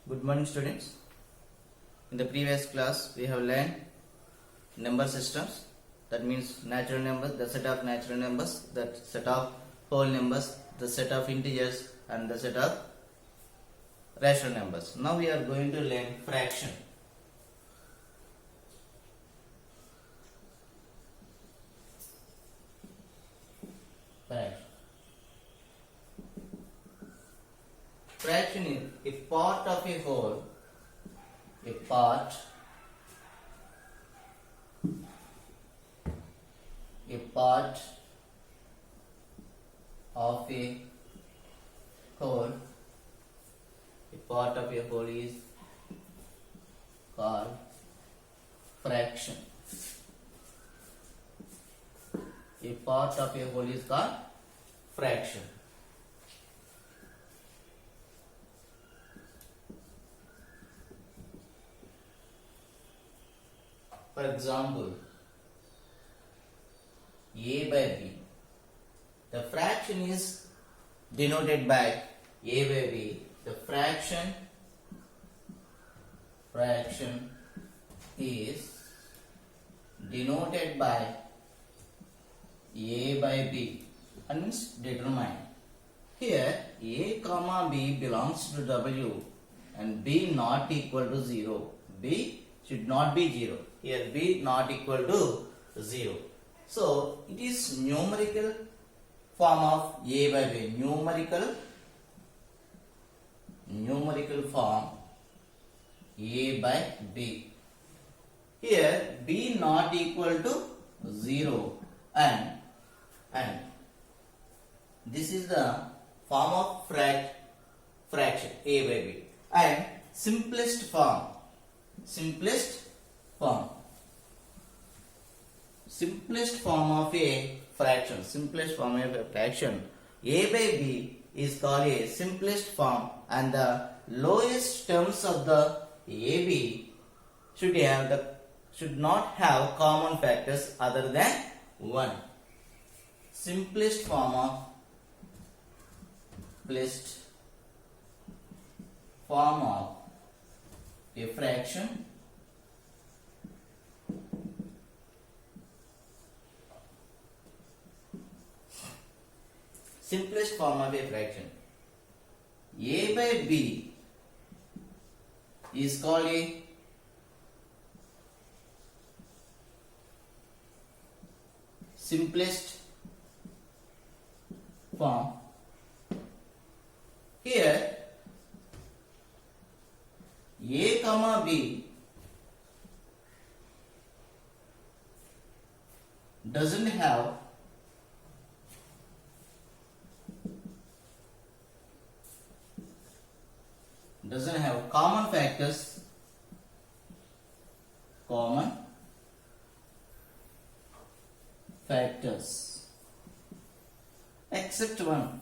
Good morning, students. In the previous class, we have learned number systems. That means natural numbers, the set of natural numbers, the set of whole numbers, the set of integers, and the set of rational numbers. Now we are going to learn fraction. Fraction is a part of a whole, a part of a whole, is called fraction. A part of a whole is called fraction. For example, A by B. The fraction is denoted by A by B. The fraction is denoted by A by B and means determined. Here A comma B belongs to W and B not equal to 0. B should not be 0. Here B not equal to 0. So it is numerical form of A by B. Numerical form A by B. Here B not equal to 0 and this is the form of fraction A by B and simplest form of a fraction A by B is called a simplest form, and the lowest terms of the AB should not have common factors other than 1. Simplest form of a fraction simplest form of a fraction A by B is called a simplest form. Here A comma B doesn't have common factors except one.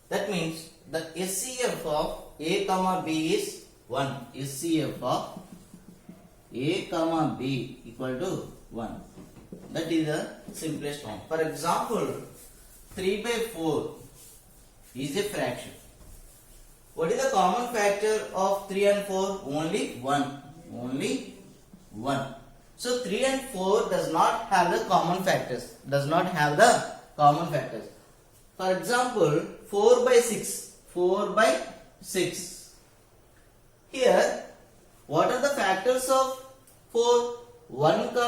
That means the SCF of A comma B is 1. SCF of A comma B equal to 1. That is the simplest form. For example, 3 by 4 is a fraction. What is the common factor of 3 and 4? Only 1. So 3 and 4 does not have the common factors. For example, 4 by 6. Here, what are the factors of 4? 1, 2,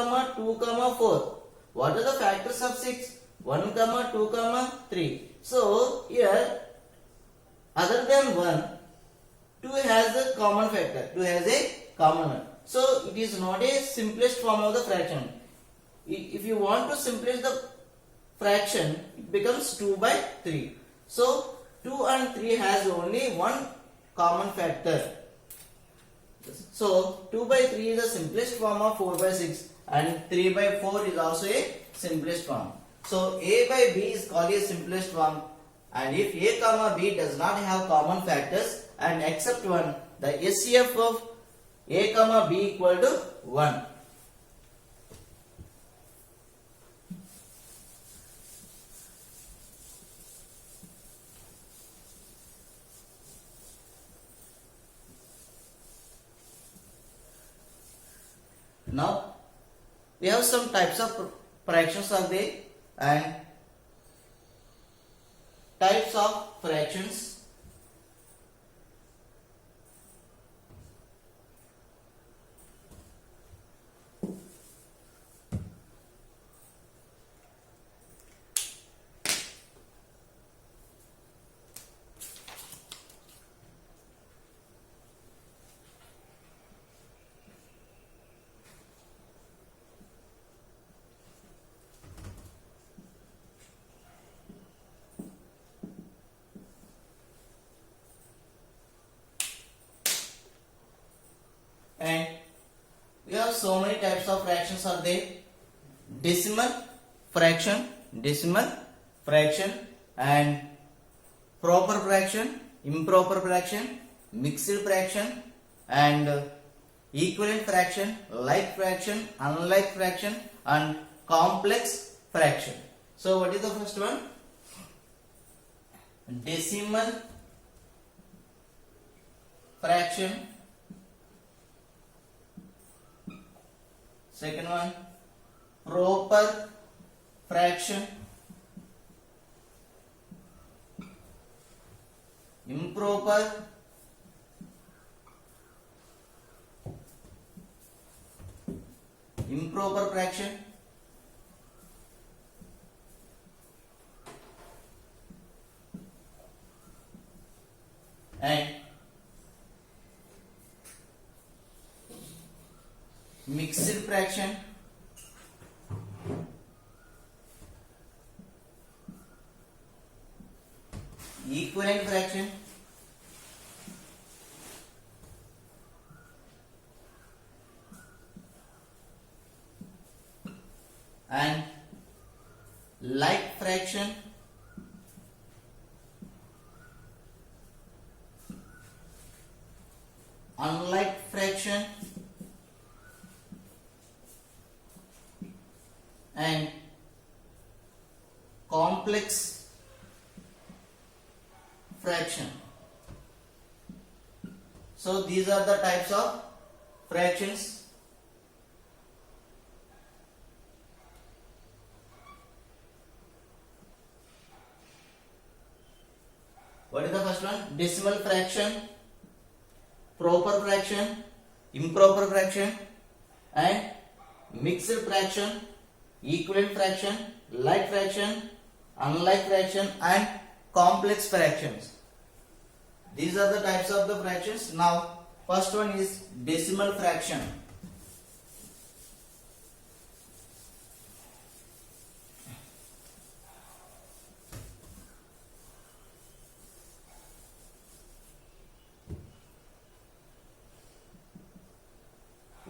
4. What are the factors of 6? 1, 2, 3. So, here, other than 1, 2 has a common factor. 2 has a common one. So, it is not a simplest form of the fraction. If you want to simplify the fraction, it becomes 2 by 3. So, 2 and 3 has only one common factor. So 2 by 3 is the simplest form of 4 by 6 and 3 by 4 is also a simplest form. So A by B is called a simplest form, and if A comma B does not have common factors and except one, the SCF of A comma B equal to 1. Now we have some types of fractions are there, and types of fractions. And we have so many types of fractions are there. Decimal fraction, and proper fraction, improper fraction, mixed fraction, and equivalent fraction, like fraction, unlike fraction, and complex fraction. So what is the first one? Decimal fraction. Second one, proper fraction, improper fraction, and mixed fraction, equivalent fraction, and like fraction, unlike fraction, and complex fraction. So these are the types of fractions. What is the first one? Decimal fraction, proper fraction, improper fraction, and mixed fraction, equivalent fraction, like fraction, unlike fraction, and complex fractions. These are the types of the fractions. Now first one is decimal fraction.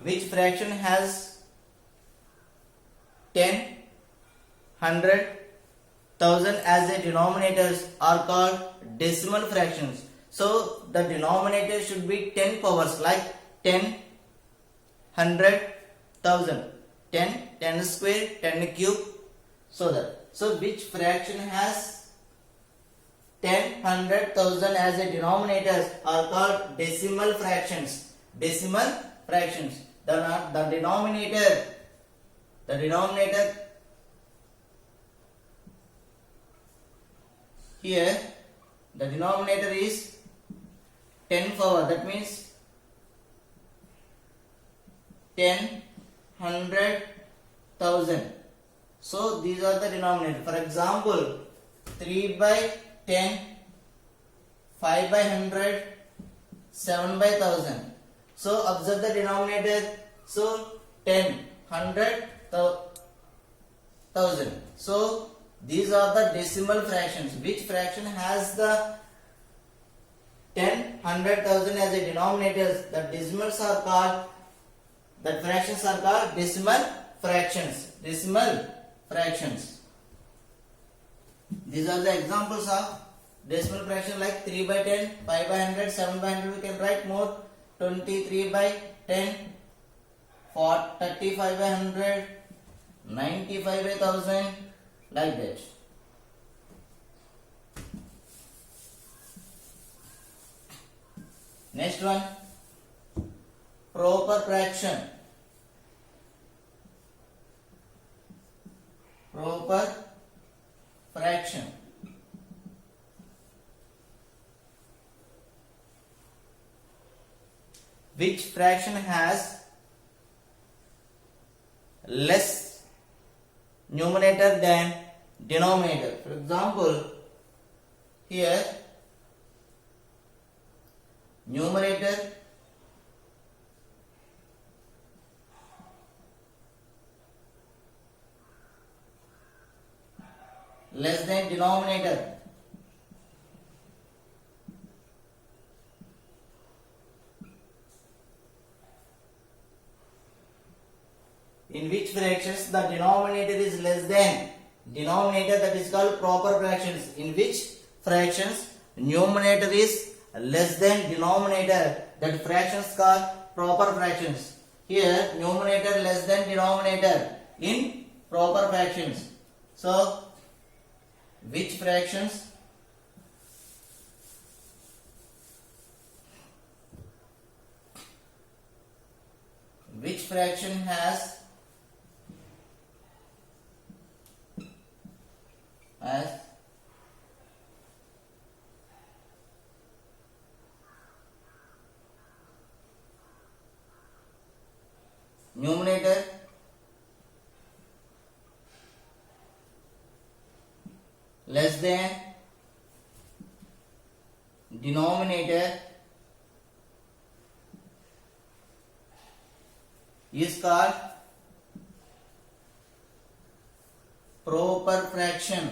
Which fraction has 10, 100, 1000 as the denominators are called decimal fractions. So the denominator should be 10 powers, like 10, 100, 1000, 10, 10 square, 10 cube, so that. So which fraction has 10, 100, 1000 as the denominators are called decimal fractions. Decimal fractions. The denominator here, the denominator is 10 power, that means 10, 100, 1000. So these are the denominator. For example, 3 by 10, 5 by 100, 7 by 1000. So observe the denominator. So 10, 100, 1000. So these are the decimal fractions. Which fraction has the 10, 100, 1000 as a denominators? The decimals are called, the fractions are called decimal fractions. Decimal fractions. These are the examples of decimal fraction, like 3 by 10, 5 by 100, 7 by 100. We can write more. 23 by 10, 35 by 100, 95 by 1000, like that. Next one, proper fraction. proper fraction. Which fraction has less numerator than denominator? For example, here numerator less than denominator. In which fractions the denominator is less than denominator, that is called proper fractions. In which fractions numerator is less than denominator, that fractions called proper fractions. Here numerator less than denominator in proper fractions. So which fractions has numerator less than denominator is called proper fraction.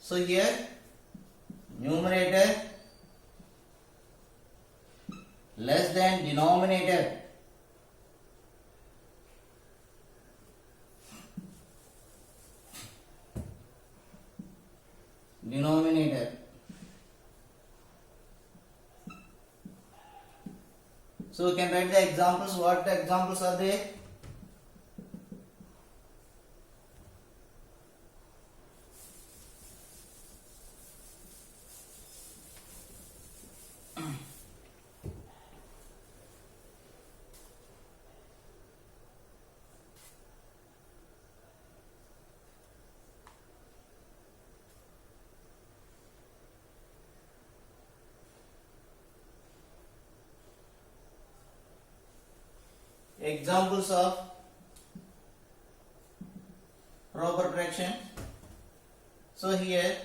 So here numerator less than denominator So we can write the examples. What the examples are there? Examples of proper fraction. So here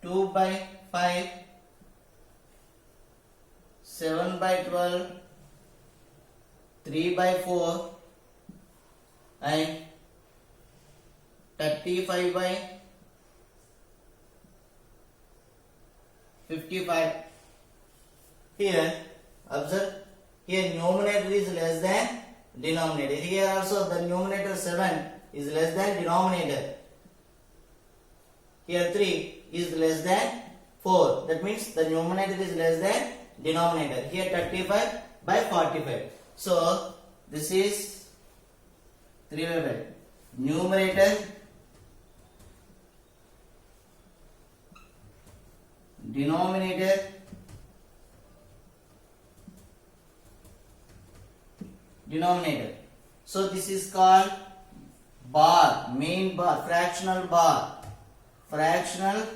2 by 5, 7 by 12, 3 by 4 and 35 by 55. Here observe, here numerator is less than denominator. Here also the numerator 7 is less than denominator. Here 3 is less than 4. That means the numerator is less than denominator. Here 35 by 45. So this is 3 by 5. Numerator denominator So this is called bar, main bar, fractional bar, fractional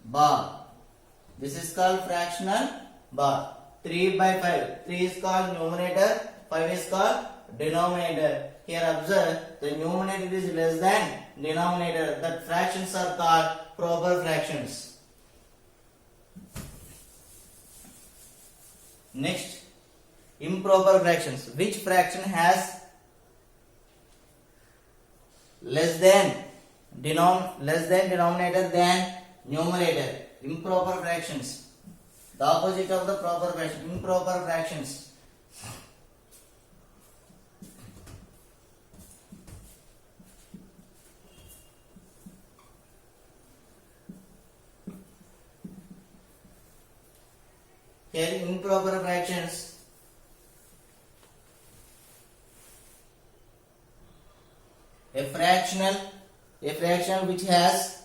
bar. This is called fractional bar. 3 by 5. 3 is called numerator, 5 is called denominator. Here observe, the numerator is less than denominator. That fractions are called proper fractions. Next, improper fractions. Which fraction has less than denominator than numerator? Improper fractions. The opposite of the proper fraction. Improper fractions. Here improper fractions. A fraction which has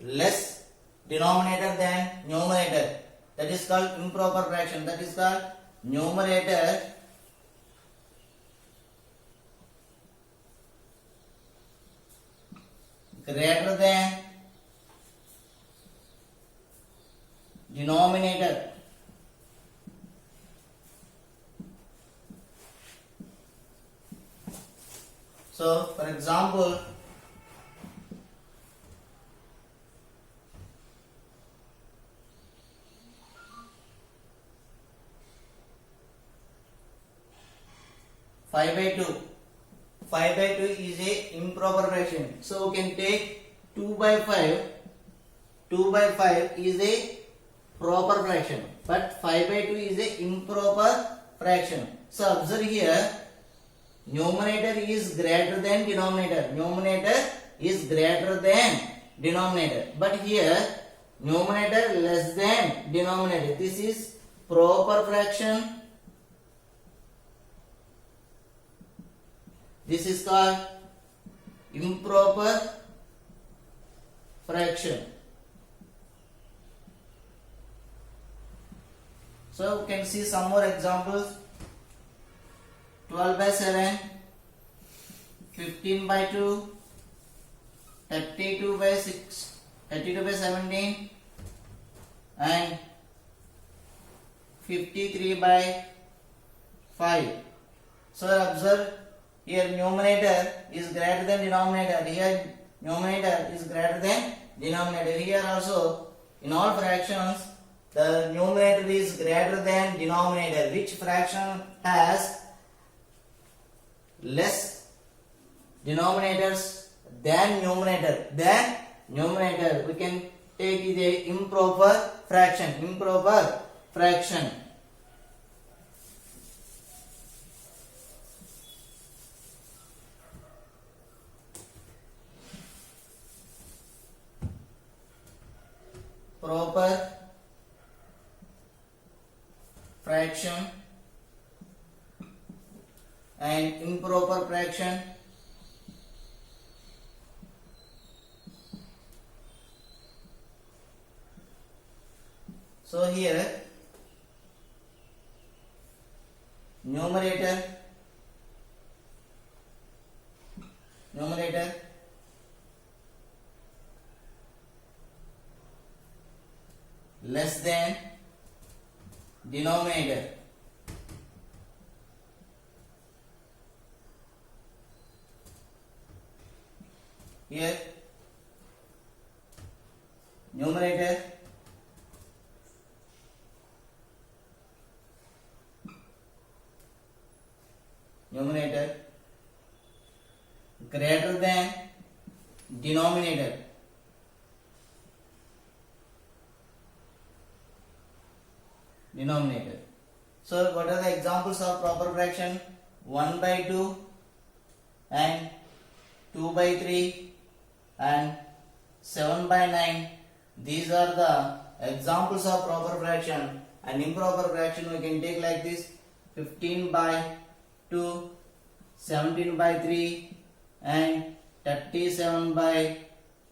less denominator than numerator, that is called improper fraction. That is called numerator greater than denominator. So, for example, five by two. 5 by 2 is a improper fraction. So we can take 2 by 5. 2 by 5 is a proper fraction. But 5 by 2 is a improper fraction. So observe here, numerator is greater than denominator. Numerator is greater than denominator. But here, numerator less than denominator. This is proper fraction. This is called improper fraction. So we can see some more examples. 12 by 7, 15 by 2, 32 by 6, 32 by 17 and 53 by 5. So observe, here numerator is greater than denominator. Here numerator is greater than denominator. Here also in all fractions the numerator is greater than denominator. Which fraction has less denominators than numerator? Than numerator. We can take it a improper fraction. Improper fraction. Proper fraction and improper fraction. So here numerator less than denominator. Here numerator greater than denominator. So what are the examples of proper fraction? 1 by 2 and 2 by 3 and 7 by 9. These are the examples of proper fraction. And improper fraction we can take like this: 15 by 2, 17 by 3 and 37 by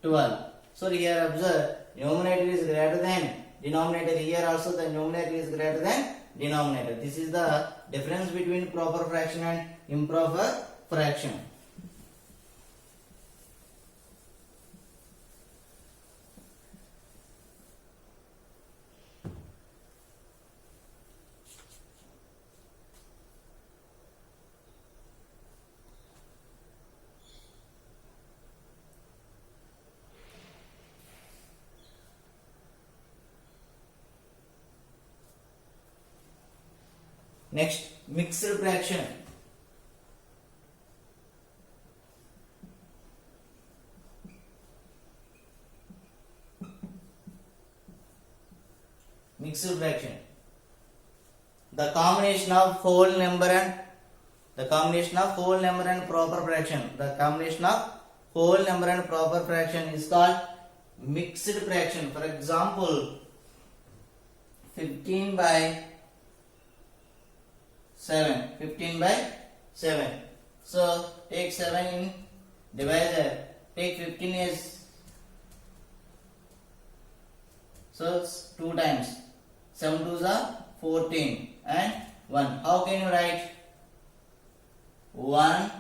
12. So here observe, numerator is greater than denominator. Here also the numerator is greater than denominator. This is the difference between proper fraction and improper fraction. Next, mixed fraction. Mixed fraction. The combination of whole number and proper fraction. The combination of whole number and proper fraction is called mixed fraction. For example, 15 by 7. 15 by 7. So take 7 in divisor. Take 15 as, so 2 times. 7 2s are 14 and 1. How can you write? 1,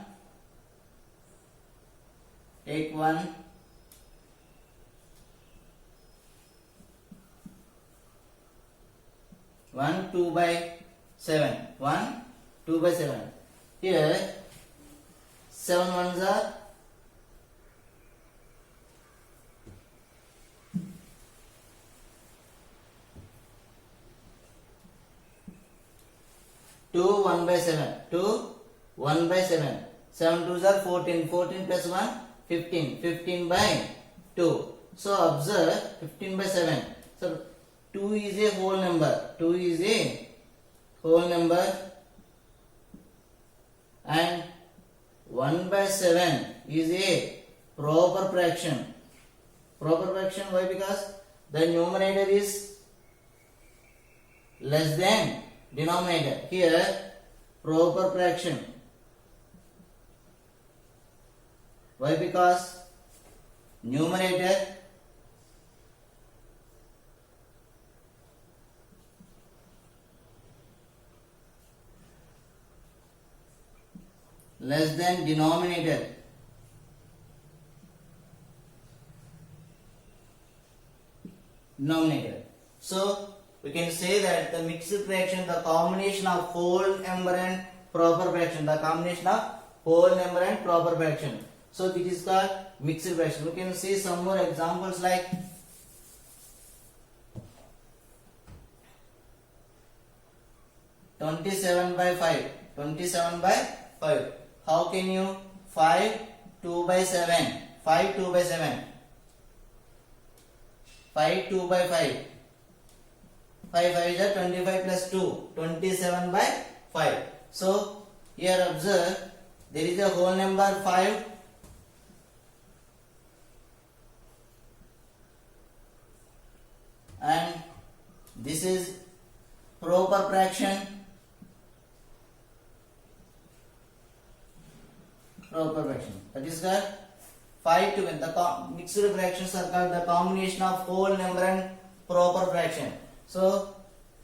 take 1, 1, 2 by 7. 1, 2 by 7. Here 7 ones are 2, 1 by 7. 2, 1 by 7. 7 twos are 14. 14 plus 1, 15. 15 by 2. So observe 15 by 7. So 2 is a whole number. 2 is a whole number. And 1 by 7 is a proper fraction. Proper fraction, why? Because the numerator is less than denominator. Here proper fraction. Why? Because numerator less than denominator. So we can say that the mixed fraction, the combination of whole number and proper fraction, the combination of whole number and proper fraction. So this is called mixed fraction. We can see some more examples like 27 by 5. 27 by 5. How can you? 5, 2 by 7. 5, 2 by 7. 5, 2 by 5. 5, 5 is 25 plus 2. 27 by 5. So, here observe, there is a whole number 5. And this is proper fraction. Proper fraction. That is the 5 to 1. The mixed fractions are called the combination of whole number and proper fraction. So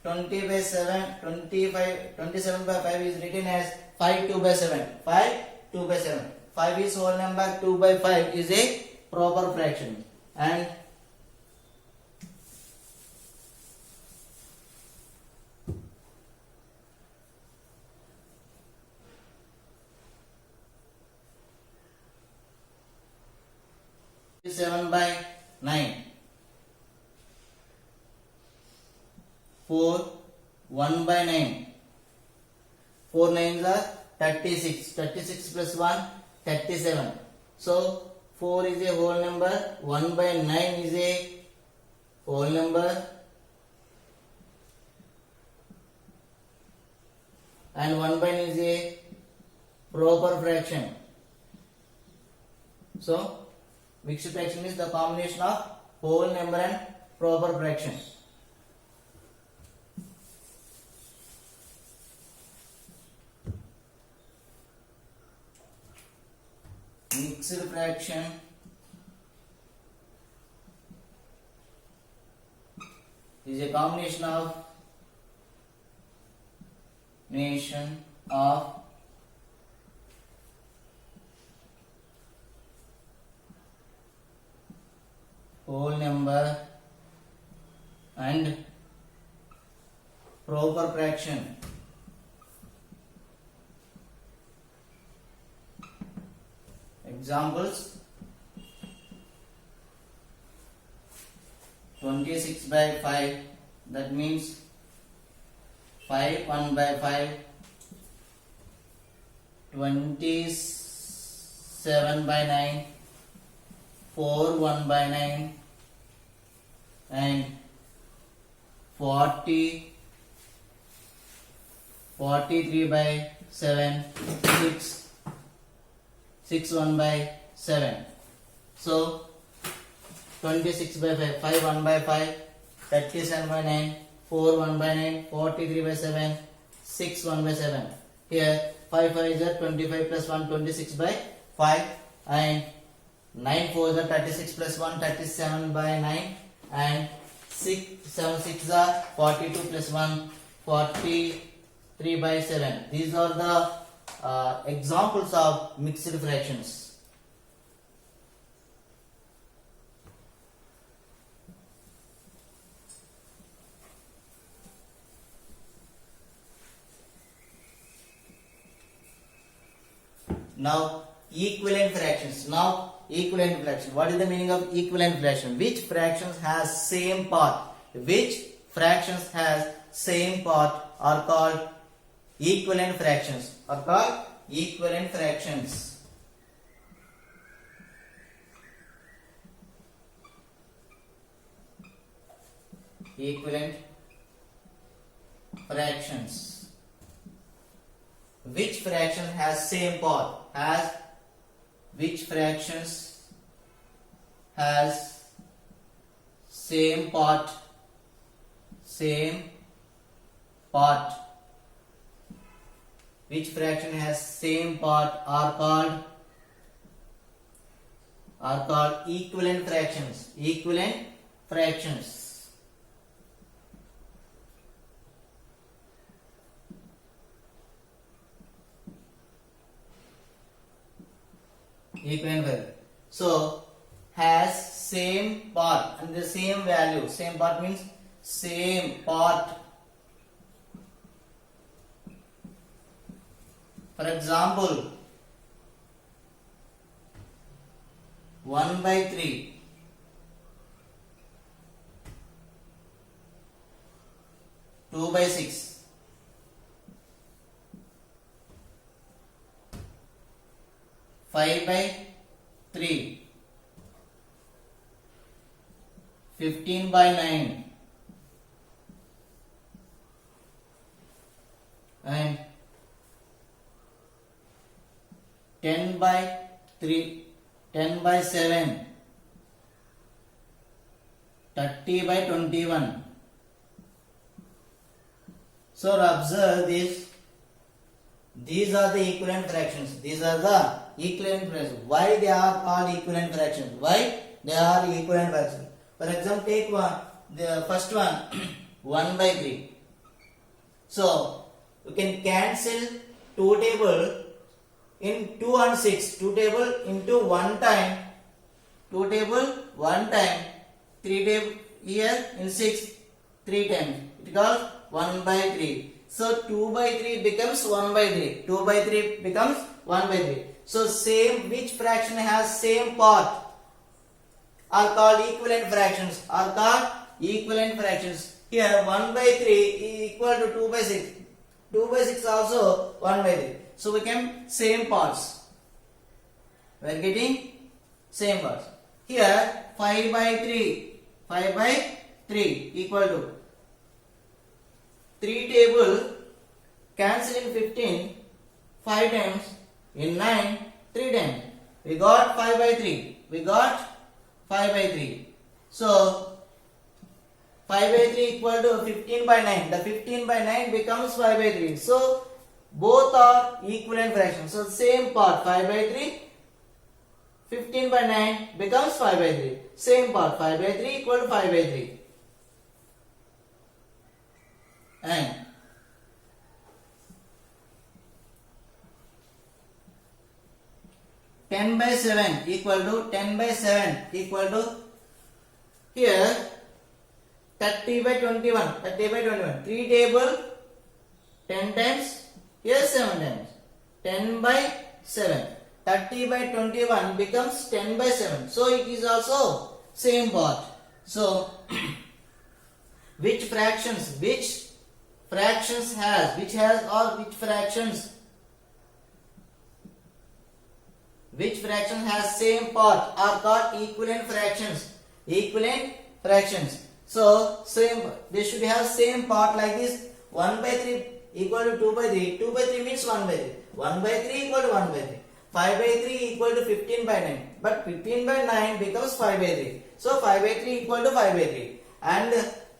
20 by 7, 25, 27 by 5 is written as 5 2 by 7. 5 2 by 7. 5 is whole number, 2 by 5 is a proper fraction. And seven by 9. 4, 1 by 9. 4 nines are 36. 36 plus 1, 37. So 4 is a whole number. 1 by 9 is a whole number. And 1 by 9 is a proper fraction. So mixed fraction is the combination of whole number and proper fraction. Mixed fraction is a combination of whole number and proper fraction. Examples: 26 by 5, that means 5 1 by 5. 27 by 9, 4 1 by 9, and 43 by 7, 6 1 by 7. So 26 by 5, 5 1 by 5, 37 by 9, 4 1 by 9, 43 by 7, 6 1 by 7. Here 5 5 is 25 plus 1, 26 by 5, and 9 4 is 36 plus 1, 37 by 9, and 7 6 are 42 plus 1, 43 3 by 7. These are the examples of mixed fractions. Now equivalent fractions. Equivalent fraction. What is the meaning of equivalent fraction? Which fractions has same part? Which fractions has same part are called equivalent fractions. Equivalent fractions. Equivalent fractions. Which fraction has same part? Which fractions has same part? Which fraction has same part are called equivalent fractions. Equivalent fractions. Equivalent value. So has same part and the same value. Same part means same part. For example, 1 by 3, 2 by 6, 5 by 3, 15 by 9, and 10 by 3, 10 by 7, 30 by 21. So observe this. These are the equivalent fractions. These are the equivalent fractions. Why they are called equivalent fractions? Why they are equivalent fractions? For example, take the first one, 1 by 3. So you can cancel 2 table in 2 and 6. 2 table into 1 time. 2 table 1 time. 3 table here in 6 3 times. It calls 1 by 3. So 2 by 3 becomes 1 by 3. 2 by 3 becomes 1 by 3. So same, which fraction has same part are called equivalent fractions. Here 1 by 3 is equal to 2 by 6. 2 by 6 also 1 by 3. So become same parts. We are getting same parts. Here 5 by 3. 5 by 3 equal to 3 table, cancel in 15, 5 times, in 9, 3 times. We got 5 by 3. So 5 by 3 equal to 15 by 9. The 15 by 9 becomes 5 by 3. So both are equivalent fractions. So same part 5 by 3, 15 by 9 becomes 5 by 3. Same part 5 by 3 equal to 5 by 3. And 10 by 7 equal to here 30 by 21. 3 table 10 times, here 7 times. 10 by 7. 30 by 21 becomes 10 by 7. So it is also same part. So which fractions has same part are called equivalent fractions. So same, they should have same part like this. 1 by 3 equal to 2 by 3. 2 by 3 means 1 by 3. 1 by 3 equal to 1 by 3. 5 by 3 equal to 15 by 9. But 15 by 9 becomes 5 by 3. So 5 by 3 equal to 5 by 3. And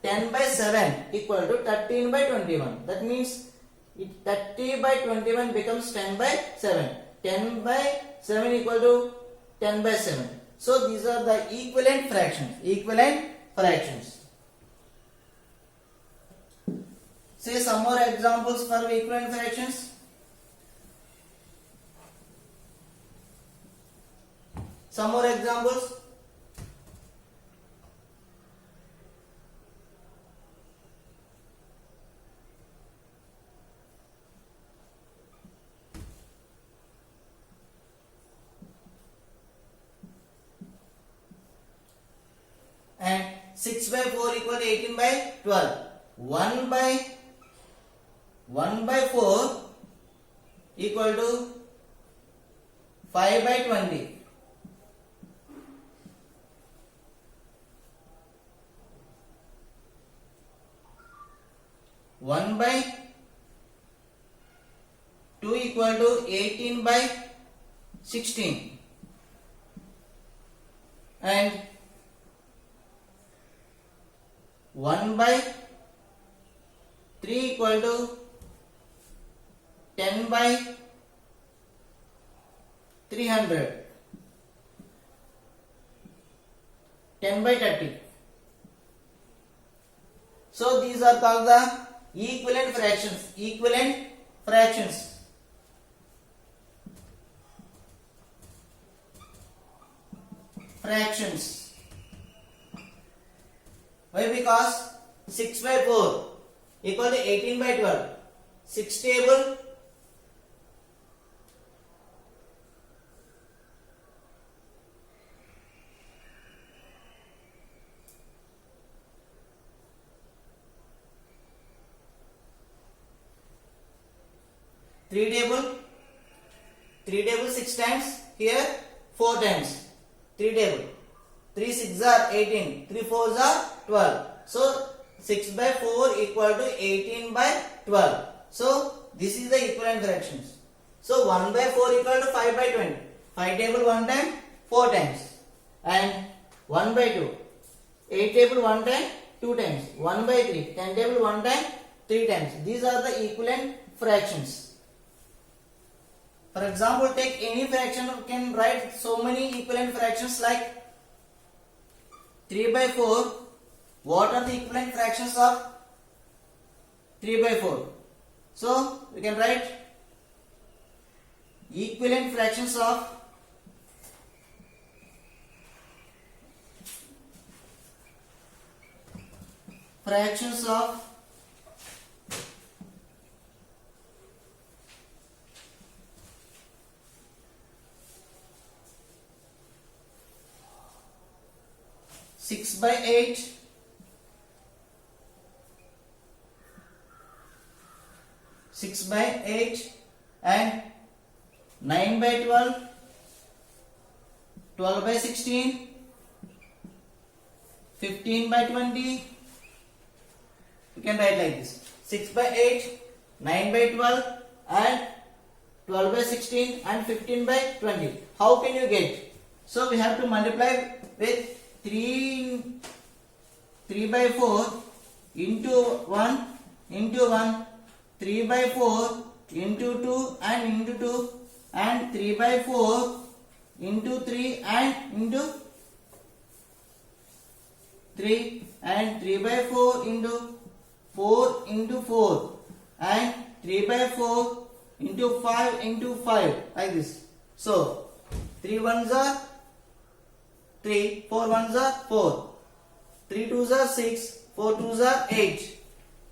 10 by 7 equal to 13 by 21. That means 30 by 21 becomes 10 by 7. 10 by 7 equal to 10 by 7. So these are the equivalent fractions. Say some more examples for equivalent fractions. Some more examples. And 6 by 4 equal to 18 by 12. 1 by 4 equal to 5 by 20. 1 by 2 equal to 18 by 16. And 1 by 3 equal to 10 by 300. 10 by 30. So these are called the equivalent fractions. Equivalent fractions. Fractions. Why? Because 6 by 4 equal to 18 by 12. 6 table three table 6 times, here 4 times. 3 table 3 6s are 18, 3 4s are 12. So 6 by 4 equal to 18 by 12. So this is the equivalent fractions. So 1 by 4 equal to 5 by 20. 5 table 1 time, 4 times. And 1 by 2. 8 table 1 time, 2 times. 1 by 3. 10 table 1 time, 3 times. These are the equivalent fractions. For example, take any fraction, you can write so many equivalent fractions like 3 by 4. What are the equivalent fractions of 3 by 4? So, we can write equivalent fractions of 6 by 8, 6 by 8 and 9 by 12, 12 by 16, 15 by 20. You can write like this: 6 by 8, 9 by 12 and 12 by 16 and 15 by 20. How can you get? So we have to multiply with 3 by 4 into 1 into 1, 3 by 4 into 2 and into 2, and 3 by 4 into 3 and into 3, and 3 by 4 into 4 into 4, and 3 by 4 into 5 like this. So 3 ones are 3, 4 ones are 4, 3 twos are 6, 4 twos are 8,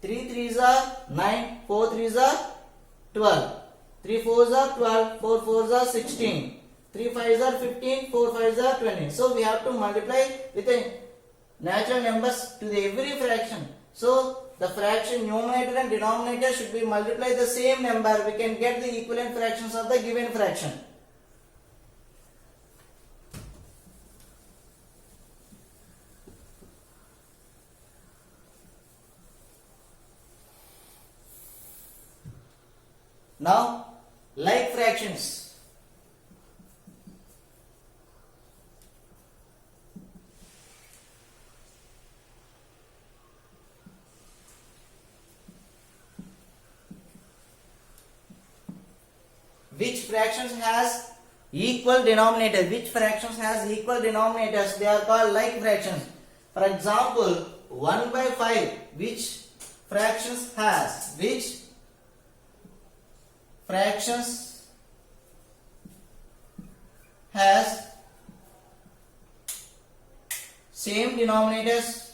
3 threes are 9, 4 threes are 12, 3 fours are 12, 4 fours are 16, 3 fives are 15, 4 fives are 20. So we have to multiply with the natural numbers to the every fraction. So the fraction numerator and denominator should be multiplied the same number. We can get the equivalent fractions of the given fraction. Now, like fractions. Which fractions has equal denominator? Which fractions has equal denominators? They are called like fractions. For example, 1 by 5. Which fractions has, which fractions has same denominators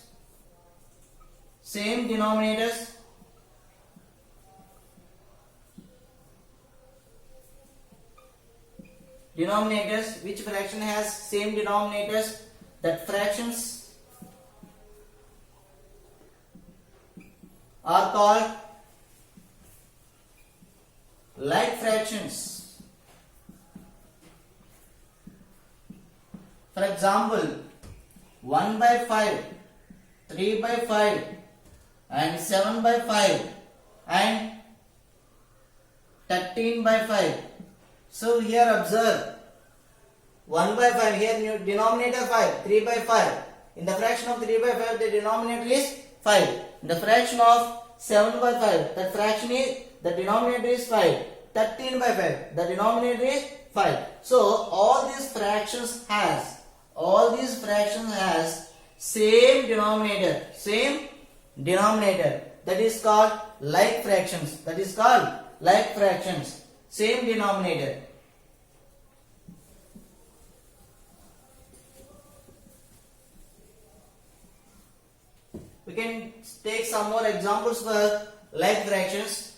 which fraction has same denominators, that fractions are called like fractions. For example, 1 by 5, 3 by 5 and 7 by 5 and 13 by 5. So here observe, 1 by 5, here denominator 5, 3 by 5. In the fraction of 3 by 5, the denominator is 5. In the fraction of 7 by 5, the denominator is 5. 13 by 5, the denominator is 5. So all these fractions has same denominator, that is called like fractions, same denominator. We can take some more examples for like fractions.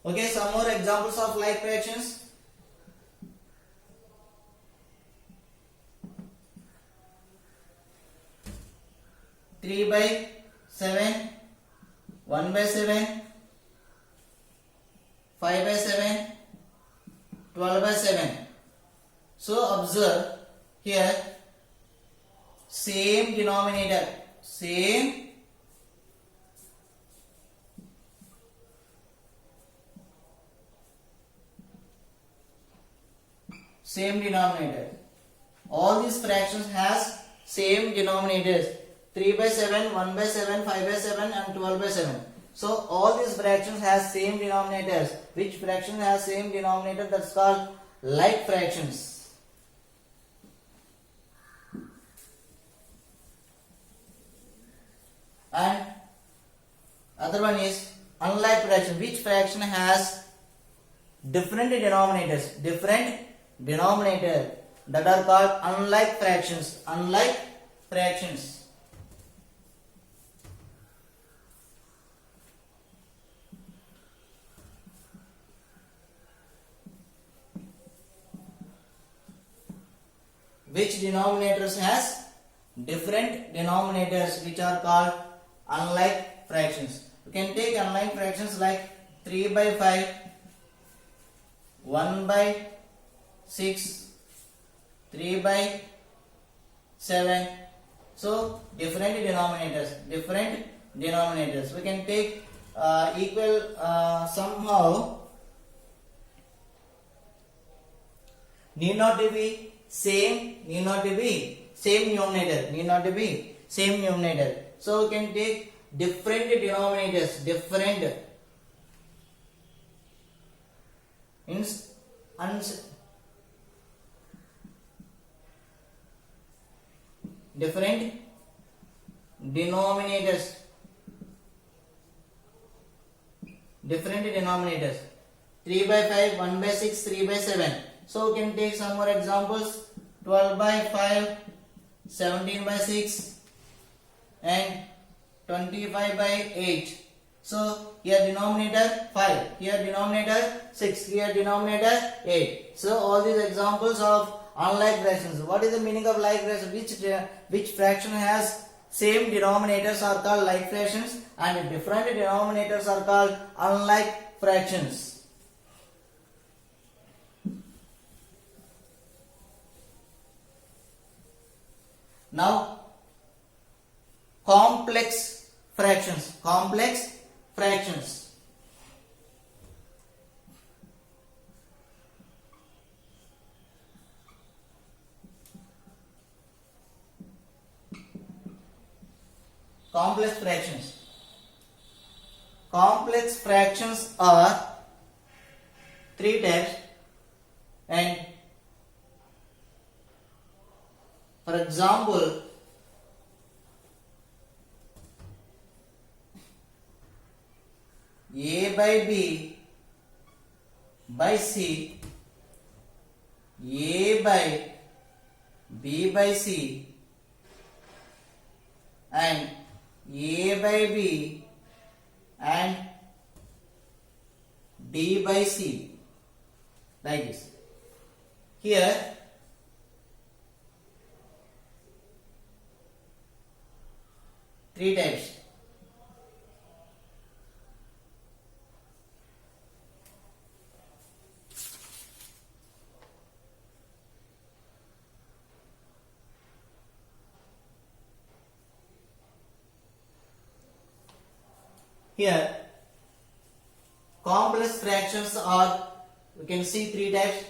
Okay, some more examples of like fractions. Three by 7, 1 by 7, 5 by 7, 12 by 7. So observe here, same denominator, same denominator. All these fractions has same denominators. 3 by 7, 1 by 7, 5 by 7 and 12 by 7. So all these fractions has same denominators. Which fraction has same denominator? That's called like fractions. And other one is unlike fraction. Which fraction has different denominators? That are called unlike fractions. Which denominators has different denominators, which are called unlike fractions. You can take unlike fractions like 3 by 5, 1 by 6, 3 by 7. So different denominators. We can take equal somehow. Need not to be same numerator. So we can take different denominators, different denominators. 3 by 5, 1 by 6, 3 by 7. So we can take some more examples. 12 by 5, 17 by 6 and 25 by 8. So here denominator 5, here denominator 6, here denominator 8. So all these examples of unlike fractions. What is the meaning of like fractions? Which fraction has same denominators are called like fractions, and different denominators are called unlike fractions. Now complex fractions. Complex fractions. complex fractions are three types, and for example, A by B by C, A by B by C, and A by B and D by C, like this. Here three types. Here complex fractions are, we can see three types: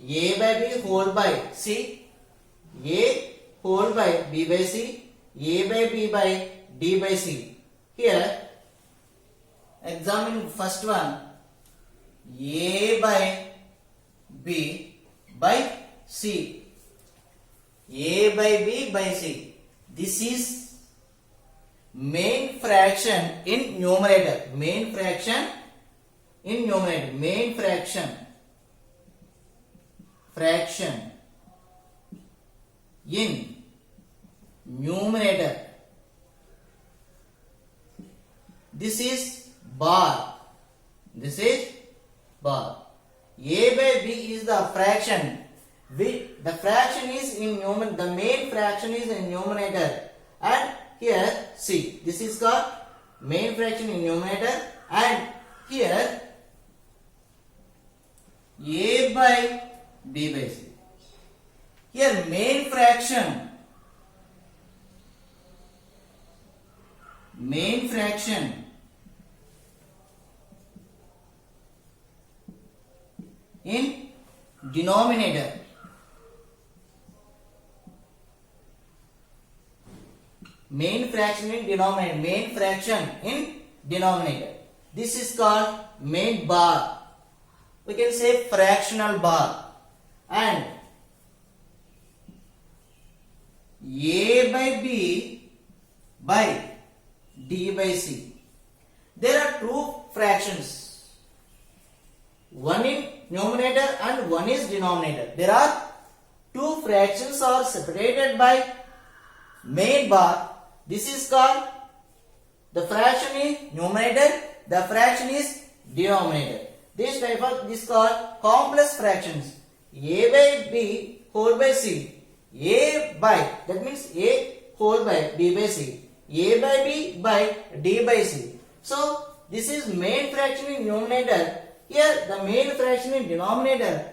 A by B whole by C, A whole by B by C, A by B by D by C. Here examine first one, A by B by C, A by B by C. This is main fraction in numerator, main fraction in numerator, main fraction in numerator. This is bar, this is bar. A by B is the fraction, the fraction is in numerator, the main fraction is in numerator, and here C, this is called main fraction in numerator, and here A by B by C. Here main fraction in denominator. Main fraction in denominator, main fraction in denominator. This is called main bar. We can say fractional bar. And A by B by D by C. There are two fractions. One in numerator and one is denominator. There are two fractions are separated by main bar. This is called, the fraction is numerator, the fraction is denominator. This type of, this called complex fractions. A by B whole by C, A by, that means A whole by B by C, A by B by D by C. So this is main fraction in numerator. Here the main fraction in denominator.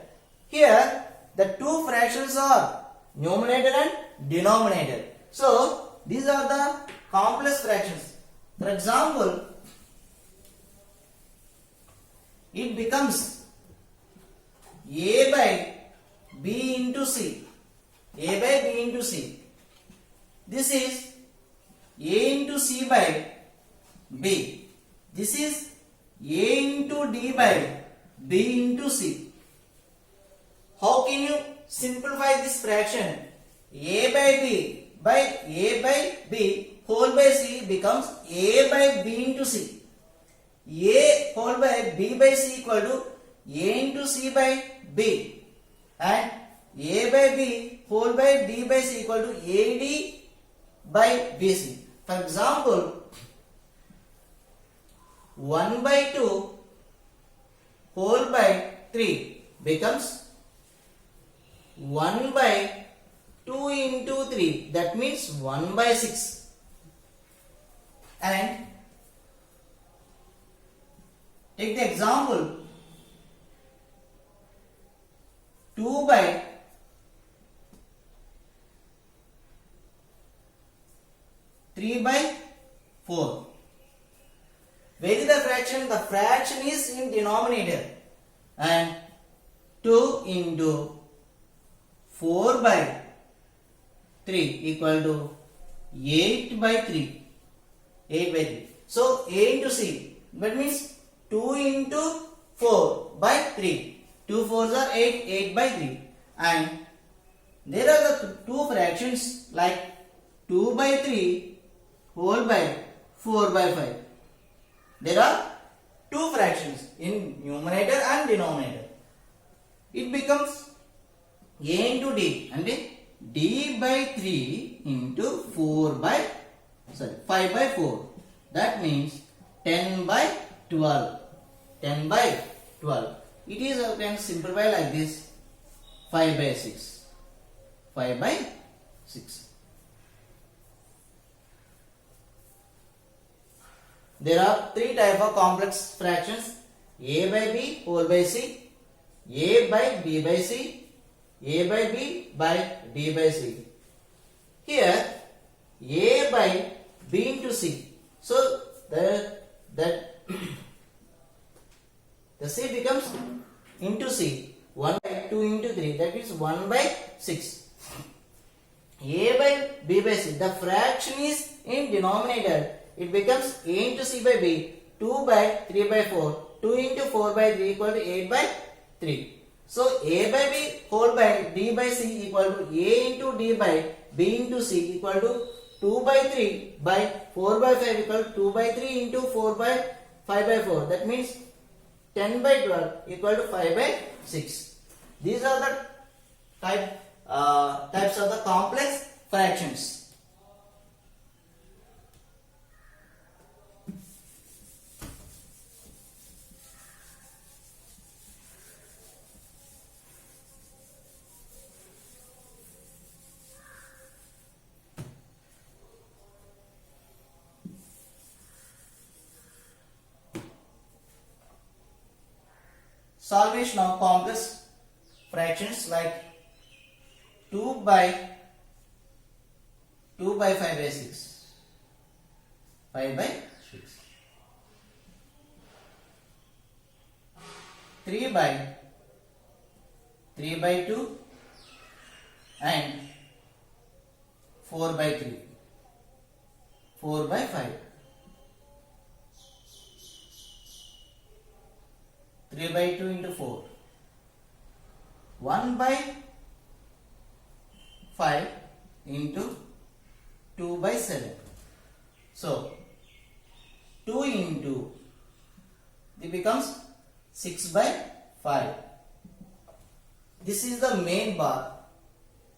Here the two fractions are numerator and denominator. So these are the complex fractions. For example, it becomes A by B into C, A by B into C. This is A into C by B. This is A into D by B into C. How can you simplify this fraction? A by B whole by C becomes A by B into C. A whole by B by C equal to A into C by B, and A by B whole by D by C equal to AD by BC. For example, 1 by 2 whole by 3 becomes 1 by 2 into 3, that means 1 by 6. And take the example, 2 by 3 by 4. Where is the fraction? The fraction is in denominator, and 2 into 4 by 3 equal to 8 by 3. 8 by 3. So A into C, that means 2 into 4 by 3. 2 4s are 8, 8 by 3. And there are the two fractions like 2 by 3 whole by 4 by 5. There are two fractions in numerator and denominator. It becomes A into D and D by 3 into 5 by 4. That means 10 by 12. 10 by 12. It is, you can simplify like this, 5 by 6. 5 by 6. There are three types of complex fractions: A by B whole by C, A by B by C, A by B by D by C. Here A by B into C. So the C becomes into C. 1 by 2 into 3. That is 1 by 6. A by B by C. The fraction is in denominator. It becomes A into C by B. 2 by 3 by 4. 2 into 4 by 3 equal to 8 by 3. So A by B whole by D by C equal to A into D by B into C equal to 2 by 3 by 4 by 5 equal to 2 by 3 into 4 by 5 by 4. That means 10 by 12 equal to 5 by 6. These are the types of the complex fractions. Solvation of complex fractions like 2 by 5 by 6. 5 by 6. 3 by 2 and 4 by 3. 4 by 5. 3 by 2 into 4. 1 by 5 into 2 by 7. So 2 into it becomes 6 by 5. This is the main bar.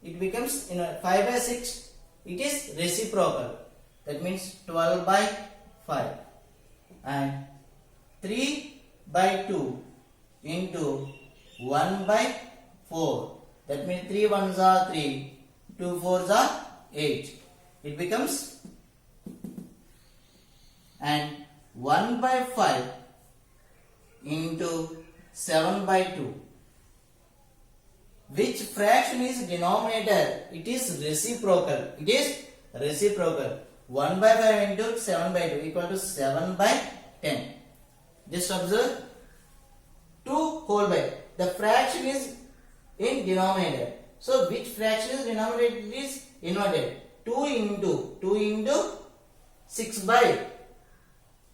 It becomes 5 by 6. It is reciprocal. That means 12 by 5. And 3 by 2 into 1 by 4. That means 3 ones are 3, 2 fours are 8. It becomes, and 1 by 5 into 7 by 2. Which fraction is denominator? It is reciprocal. It is reciprocal. 1 by 5 into 7 by 2 equal to 7 by 10. Just observe, 2 whole by, the fraction is in denominator. So which fraction is denominator? It is inverted. 2 into 6 by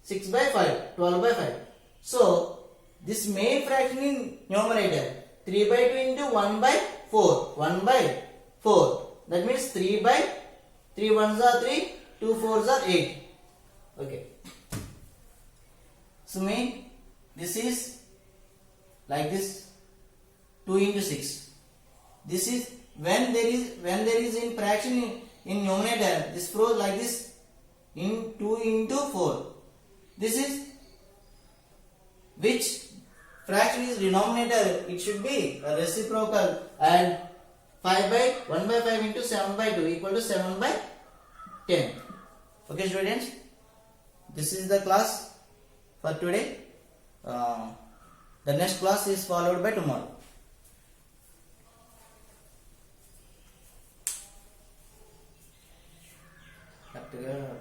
5, 12 by 5. So this main fraction in numerator, 3 by 2 into 1 by 4. 1 by 4. That means 3 by 3 ones are 3, 2 fours are 8. Okay. So main, this is like this, 2 into 6. This is when there is in fraction in numerator, this flows like this, in 2 into 4. This is which fraction is denominator? It should be a reciprocal, and 1 by 5 into 7 by 2 equal to 7 by 10. Okay students, this is the class for today. The next class is followed by tomorrow. Correct.